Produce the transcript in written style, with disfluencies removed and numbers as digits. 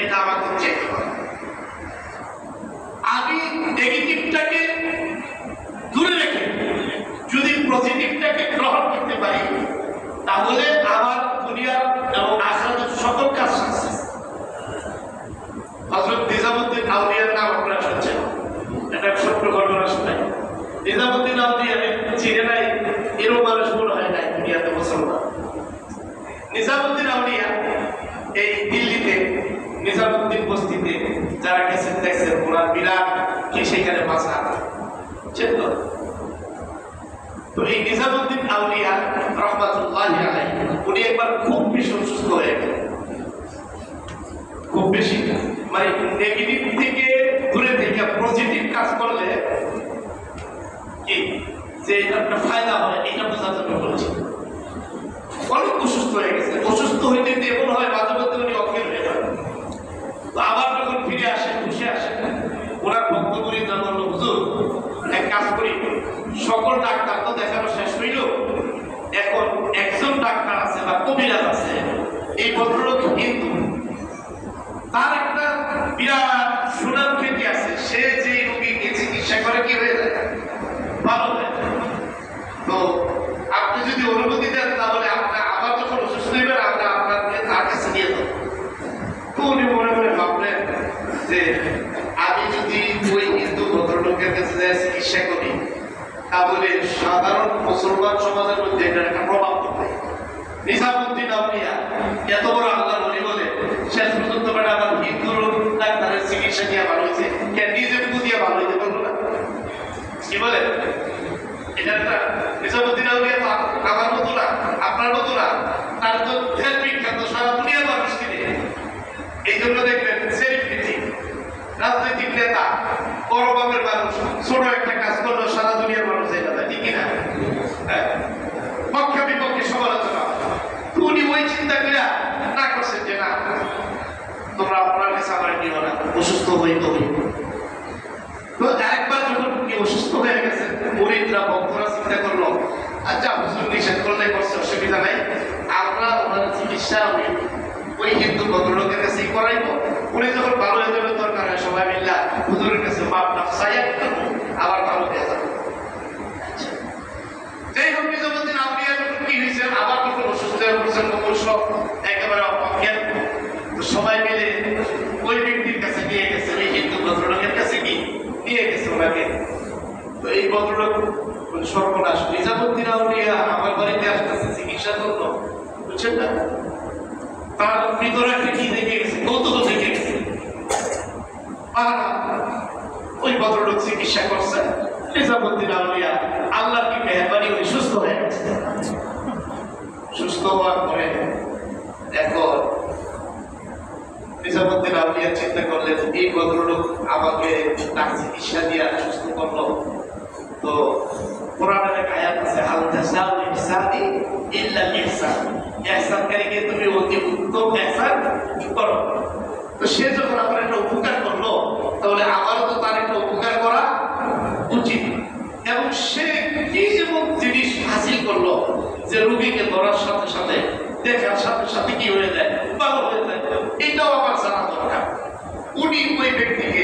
এটা আমাকে চেক করা। আমি নেগেটিভটাকে দূরে রেখে যদি পজিটিভটাকে গ্রহণ করতে পারি তাহলে আমার দুনিয়ার এবং আখিরাতের সকল কাজ সাকসেস। হযরত নিজামুদ্দিন আউলিয়ার নাম আপনারা শুনছেন, এটা সত্য ঘটনা শোনাই। নিজামুদ্দিন আউলিয়া চিনে নাই এরকম মানুষ মনে হয় নাই দুনিয়াতে মুসলমান। নিজামুদ্দিন আউলিয়া এই দিল্লিতে নিজামুদ্দিন বস্তিতে যারা গেছেন দেখছেন ওনার বিরাট কি সেখানে বাসা চেত। তো এই নিজামুদ্দিন আউলিয়া রাহমাতুল্লাহি আলাইহি উনি একবার খুব বেশি অসুস্থ হয়ে গেলেন, খুব বেশি মানে নেগেটিভ থেকে দূরে থেকে পজিটিভ কাজ করলে কি যে একটা ফায়দা হয় এটা বোঝার জন্য বলছি। অনেক অসুস্থ হয়ে গেছে, অসুস্থ হইতে এমন হয় মাঝে মধ্যে উনি অজ্ঞান হয়ে যান। তো আবার যখন ফিরে আসেন বসে আসেন ওনার ভক্তগুলি যা বলল হুজুর এক কাজ করি, সকল ডাক্তার তো দেখানো শেষ হইল, এখন একজন ডাক্তার আছে বা কবিরাজ আছে, এই ভদ্রলোক হিন্দু, তার একটা বিরাট সুনাম খ্যাতি আছে, সে যে রোগীকে চিকিৎসা করে কি হয়ে যায় ভালো হয়ে যায়। তো আপনি যদি অনুমতি দেন তাহলে আপনার আবার যখন অসুস্থ হইবেন আমরা আপনাকে তার কাছে নিয়ে যাবো। তো উনি মনে মনে ভাবলেন যে আমি যদি ওই হিন্দু ভদ্রলোকের কাছে যাই চিকিৎসা করি তাহলে সাধারণ মুসলমান সমাজের মধ্যে এটা একটা প্রভাব পড়বে। নিজামুদ্দিন আউলিয়া এত বড় আল্লাহর ওলি বলে শেষ পর্যন্ত বেটা আমার হিন্দু ডাক্তারের চিকিৎসা দিয়ে ভালো হয়েছে, কেন নিজে টুকু দিয়ে ভালো হইতে পারবো না? কি বলে এটা একটা নিজামুদ্দিন আউলিয়া তো আমার মতো না, আপনার মতো না, তার তো ঢের বিখ্যাত সারা দুনিয়ার মানুষ তিনি। এই জন্য দেখবেন সেলিব্রিটি রাজনৈতিক নেতা বড় বাপের মানুষ ছোট একটা কাজ করলো সারা দুনিয়ার মানুষ এটা দেয়, ঠিক কিনা? পক্ষে বিপক্ষে সমালোচনা। উনি ওই চিন্তা করে না করছেন যে না তোমরা আপনার কাছে আমার নিও না, অসুস্থ হইতে হইব। তো একবার যখন অসুস্থ হয়ে গেছে মুরিদরা ভক্তরা চিন্তা করলো আচ্ছা হুজুর নিষেধ করলে করছে অসুবিধা নাই, আমরা ওনার চিকিৎসা ওই হিন্দু ভদ্রলোকের কাছেই করাইবো। উনি যখন ভালো হয়ে যাবে দরকার হয় সবাই মিল্লা হুজুরের কাছে মাপ টাপ চাইয়া আবার ভালো হয়ে যাবে। যাই হোক নিজামুদ্দিন আউলিয়া যখন কি হয়েছে আবার যখন অসুস্থ হয়ে পড়ছেন সব একেবারে অজ্ঞান, তো সবাই মিলে ওই ব্যক্তির কাছে নিয়ে গেছে, ওই হিন্দু ভদ্রলোকের কাছে কি নিয়ে গেছে ওনাকে। তো এই ভদ্রলোক সর্বনাশ, নিজামুদ্দিন আউলিয়া আমার বাড়িতে আসতেছে চিকিৎসা করলো, বুঝছেন না? তার ভিতরে একটা কি দেখে গেছে, কৌতুক দেখে গেছে। ওই ভদ্রলোক চিকিৎসা করছে, নিজামুদ্দিন আউলিয়া আল্লাহর কি মেহেরবানি উনি সুস্থ হয়ে গেছে। সুস্থ হওয়ার পরে এখন নিজামুদ্দিন আউলিয়া চিন্তা করলেন এই ভদ্রলোক আমাকে তার চিকিৎসা দিয়ে সুস্থ করলো, তো কোরআনের আয়াত আছে আল জাযাউ ইহসানি ইল্লা ইহসান, ইহসানকারীকে তুমি অতি উত্তম ইহসান করো। তো সে যখন আমার একটা উপকার করলো তাহলে আমারও তো তার একটা উপকার করা উচিত। এবং সে কি এমন জিনিস হাসিল করলো যে রোগীকে ধরার সাথে সাথে দেখার সাথে সাথে কি হয়ে যায় ভালো হয়ে যায়, এটাও আমার জানা দরকার। উনি ওই ব্যক্তিকে